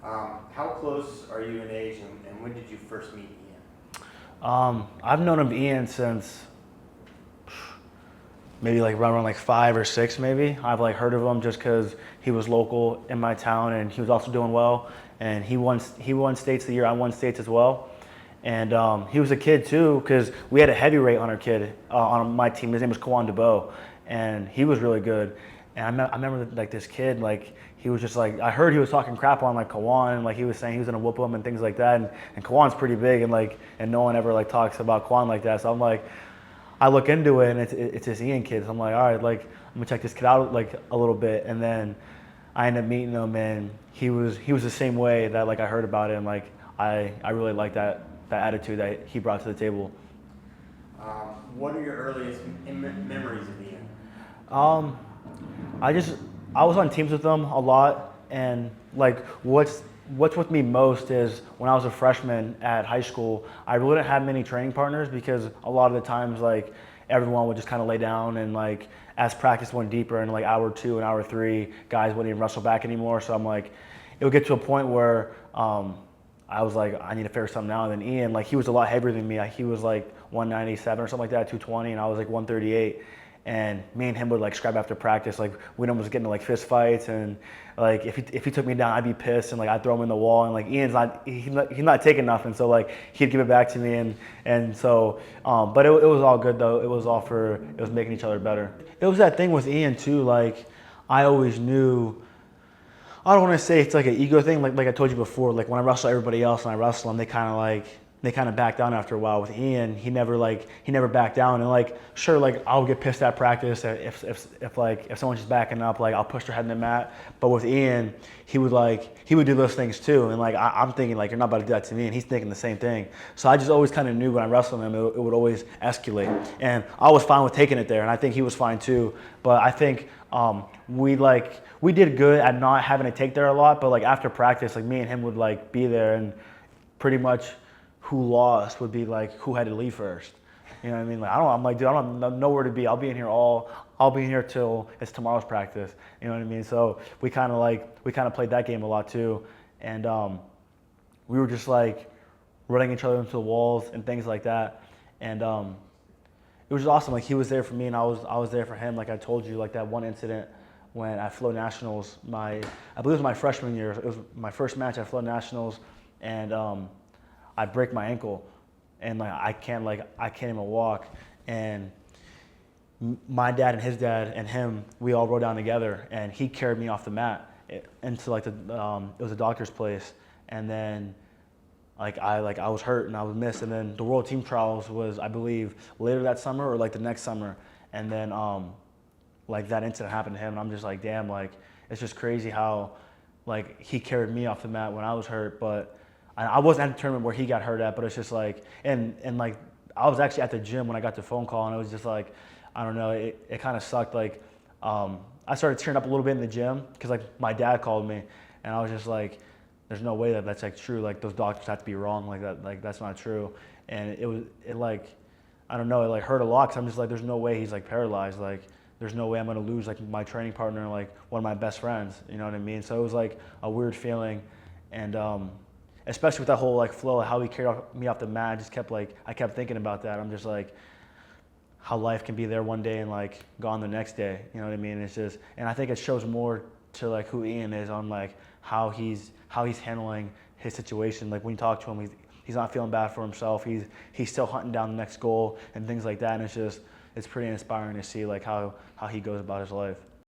How close are you in age, and when did you first meet Ian? I've known of Ian since maybe like around like 5 or 6 maybe. I've like heard of him just because he was local in my town and he was also doing well. And he won states the year I won states as well. And he was a kid too because we had a heavyweight on our kid on my team. His name was Kawan DeBow, and he was really good. And I remember like this kid like he was just like I heard he was talking crap on like Kawan and like he was saying he was gonna whoop him and things like that. And Kawan's pretty big and no one ever like talks about Kawan like that. So I'm like I look into it and it's this Ian kid. So I'm like, all right, like I'm gonna check this kid out like a little bit, and then I ended up meeting him, and he was the same way that like I heard about him. Like I really like that attitude that he brought to the table. What are your earliest memories of Ian? Um, I just I was on teams with them a lot, and like what's with me most is when I was a freshman at high school, I really didn't have many training partners because a lot of the times like everyone would just kind of lay down and like as practice went deeper in like hour 2 and hour 3, guys wouldn't even wrestle back anymore. So I'm like, it would get to a point where I was like, I need to figure something out. And then Ian, like he was a lot heavier than me. He was like 197 or something like that, 220, and I was like 138. And me and him would like scrap after practice. Like we'd almost get into like fist fights, and like if he took me down, I'd be pissed, and like I'd throw him in the wall. And like Ian's not he's not taking nothing, so like he'd give it back to me, and so but it was all good though. It was all for it was making each other better. It was that thing with Ian too. Like I always knew. I don't want to say it's like an ego thing, like I told you before. Like when I wrestle everybody else and I wrestle them, they kind of back down after a while. With Ian, he never backed down. And like sure, like I'll get pissed at practice if someone's just backing up, like I'll push their head in the mat. But with Ian, he would do those things too. And like I'm thinking like you're not about to do that to me, and he's thinking the same thing. So I just always kind of knew when I wrestled him, it would always escalate. And I was fine with taking it there, and I think he was fine too. But I think we did good at not having to take there a lot, but like after practice, like me and him would like be there, and pretty much who lost would be like who had to leave first. You know what I mean? Like I'm like, dude, I don't know nowhere to be. I'll be in here till it's tomorrow's practice. You know what I mean? So we kind of played that game a lot too, and we were just like running each other into the walls and things like that, and it was awesome. Like he was there for me, and I was there for him. Like I told you, like that one incident when at Flonationals, I believe it was my freshman year. It was my first match at Flonationals, and I break my ankle, and like I can't even walk. And my dad and his dad and him, we all rode down together, and he carried me off the mat into like it was a doctor's place, and then I was hurt and I was missed, and then the World Team Trials was I believe later that summer or like the next summer, and then like that incident happened to him, and I'm just like damn, like it's just crazy how like he carried me off the mat when I was hurt, but I wasn't at the tournament where he got hurt at, but it's just like and like I was actually at the gym when I got the phone call, and it was just like I don't know, it kind of sucked. Like I started tearing up a little bit in the gym because like my dad called me, and I was just like there's no way that that's like true. Like those doctors have to be wrong. Like that, like that's not true. And it like, I don't know. It like hurt a lot. Cause I'm just like, there's no way he's like paralyzed. Like there's no way I'm gonna lose like my training partner, like one of my best friends. You know what I mean? So it was like a weird feeling, and especially with that whole like flow, how he carried me off the mat. I kept thinking about that. I'm just like, how life can be there one day and like gone the next day. You know what I mean? It's just, and I think it shows more to like who Ian is on like how he's handling his situation. Like when you talk to him, he's not feeling bad for himself. He's still hunting down the next goal and things like that. And it's pretty inspiring to see like how he goes about his life.